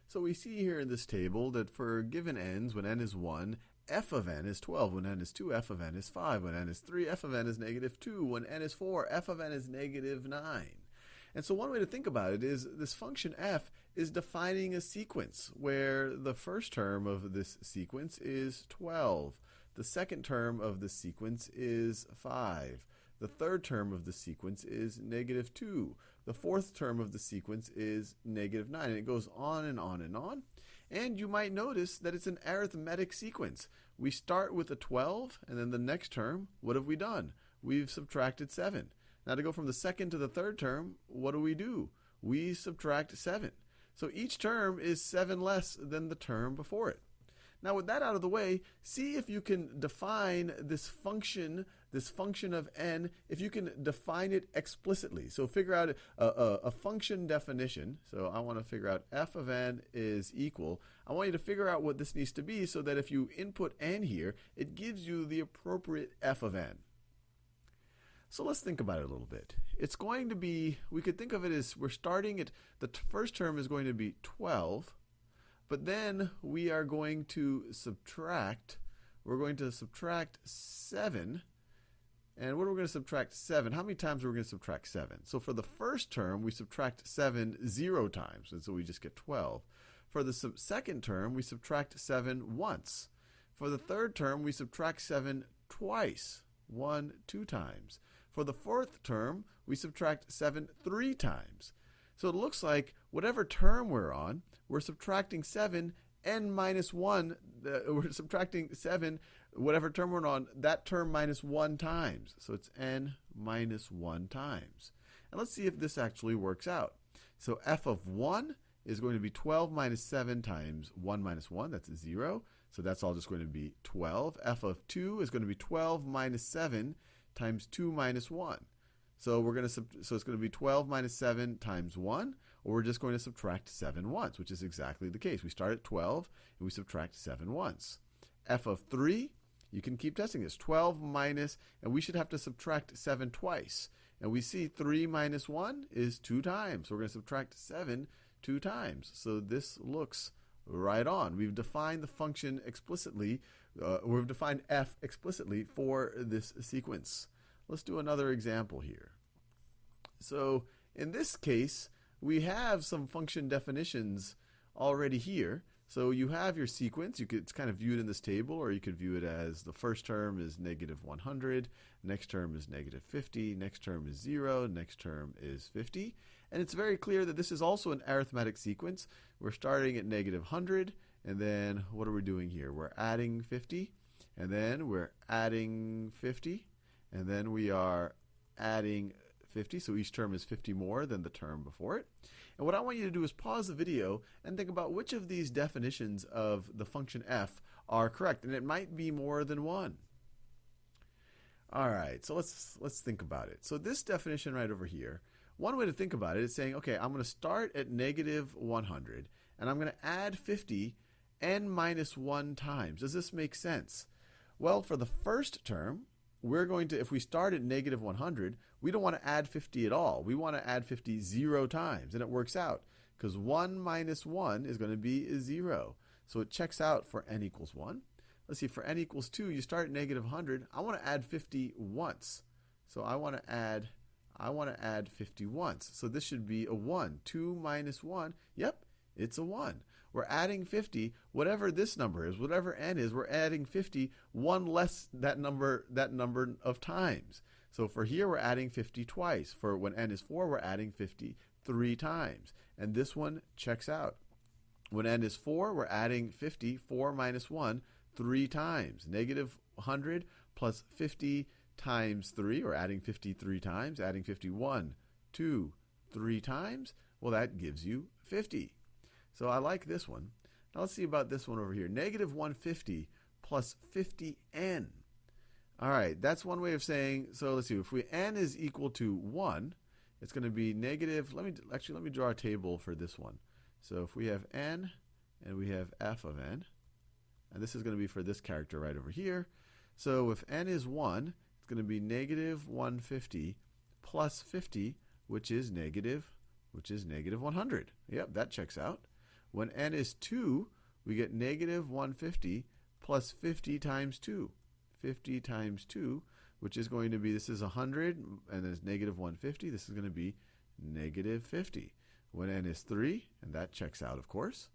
So we see here in this table that for given n's, when n is 1, f of n is 12. When n is 2, f of n is 5. When n is 3, f of n is negative 2. When n is 4, f of n is negative 9. And so one way to think about it is this function f is defining a sequence where the first term of this sequence is 12. The second term of the sequence is 5. The third term of the sequence is negative 2. The fourth term of the sequence is negative 9. And it goes on and on and on. And you might notice that it's an arithmetic sequence. We start with a 12, and then the next term, what have we done? We've subtracted 7. Now to go from the second to the third term, what do? We subtract 7. So each term is 7 less than the term before it. Now with that out of the way, see if you can define this function of n, if you can define it explicitly. So figure out a function definition. So I want to figure out f of n is equal. I want you to figure out what this needs to be so that if you input n here, it gives you the appropriate f of n. So let's think about it a little bit. It's going to be, we could think of it as we're starting at, the first term is going to be 12, but then we are going to subtract, we're going to subtract 7. And what are we going to subtract 7? How many times are we going to subtract 7? So for the first term, we subtract 7 0 times, and so we just get 12. For the second term, we subtract 7 once. For the third term, we subtract 7 twice, 1 2 times. For the fourth term, we subtract 7 3 times. So it looks like whatever term we're on, we're subtracting 7 n minus 1, we're subtracting 7, whatever term we're on, that term minus 1 times. So it's n minus 1 times. And let's see if this actually works out. So f of 1 is going to be 12 minus 7 times 1 minus 1, that's 0. So that's all just going to be 12. F of 2 is going to be 12 minus 7 times 2 minus 1. So we're going to so it's going to be 12 minus 7 times 1, or we're just going to subtract 7 once, which is exactly the case. We start at 12 and we subtract 7 once. F of 3, you can keep testing this. 12 minus, and we should have to subtract 7 twice. And we see 3 minus 1 is 2 times. So we're going to subtract 7 2 times. So this looks right on. We've defined the function explicitly. We've defined f explicitly for this sequence. Let's do another example here. So in this case, we have some function definitions already here. So you have your sequence. It's kind of viewed in this table, or you could view it as the first term is negative 100, next term is negative 50, next term is 0, next term is 50. And it's very clear that this is also an arithmetic sequence. We're starting at negative 100, and then what are we doing here? We're adding 50, and then we're adding 50, and then we are adding 50, so each term is 50 more than the term before it. And what I want you to do is pause the video and think about which of these definitions of the function f are correct, and it might be more than one. All right, so let's think about it. So this definition right over here, one way to think about it is saying, okay, I'm going to start at negative 100, and I'm going to add 50 n minus 1 times. Does this make sense? Well, for the first term, we're going to, if we start at negative 100, we don't want to add 50 at all. We want to add 50 0 times, and it works out because 1 minus 1 is going to be 0. So it checks out for n equals 1. Let's see, for n equals 2, you start at negative 100. I want to add 50 once. So I want to add 50 once. So this should be a 1. 2 minus 1, yep, it's a 1. We're adding 50, whatever this number is, whatever n is, we're adding 50, 1 less that number of times. So for here, we're adding 50 twice. For when n is 4, we're adding 50 3 times. And this one checks out. When n is 4, we're adding 50, 4 minus 1, 3 times. Negative 100 plus 50 times 3, or adding 50 3 times, adding 51, 2, 3 times. Well, that gives you 50. So I like this one. Now let's see about this one over here. Negative 150 plus 50n. All right, that's one way of saying, so let's see, if n is equal to 1, it's going to be negative, let me draw a table for this one. So if we have n and we have f of n, and this is going to be for this character right over here. So if n is 1, it's going to be negative 150 plus 50, which is negative 100. Yep, that checks out. When n is 2, we get negative 150 plus 50 times 2. 50 times 2, which is going to be, this is 100, and then it's negative 150. This is going to be negative 50. When n is 3, and that checks out, of course.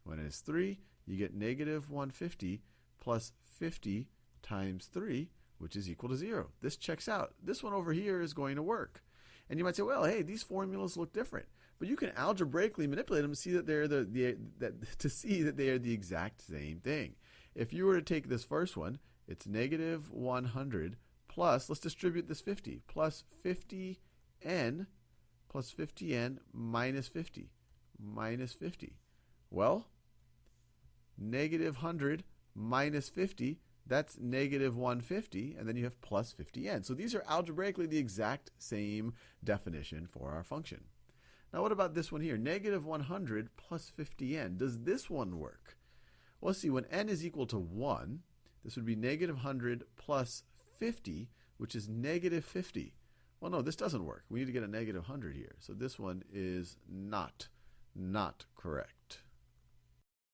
When n is 3, you get negative 150 plus 50 times 3, which is equal to 0. This checks out. This one over here is going to work. And you might say, well, hey, these formulas look different. But you can algebraically manipulate them to see that they're the exact same thing. If you were to take this first one, it's negative 100 plus, let's distribute this 50, plus 50n minus 50, minus 50. Well, negative 100 minus 50, that's negative 150, and then you have plus 50n. So these are algebraically the exact same definition for our function. Now what about this one here? Negative 100 plus 50n. Does this one work? Well, let's see. When n is equal to 1, this would be negative 100 plus 50, which is negative 50. Well, no, this doesn't work. We need to get a negative 100 here. So this one is not correct.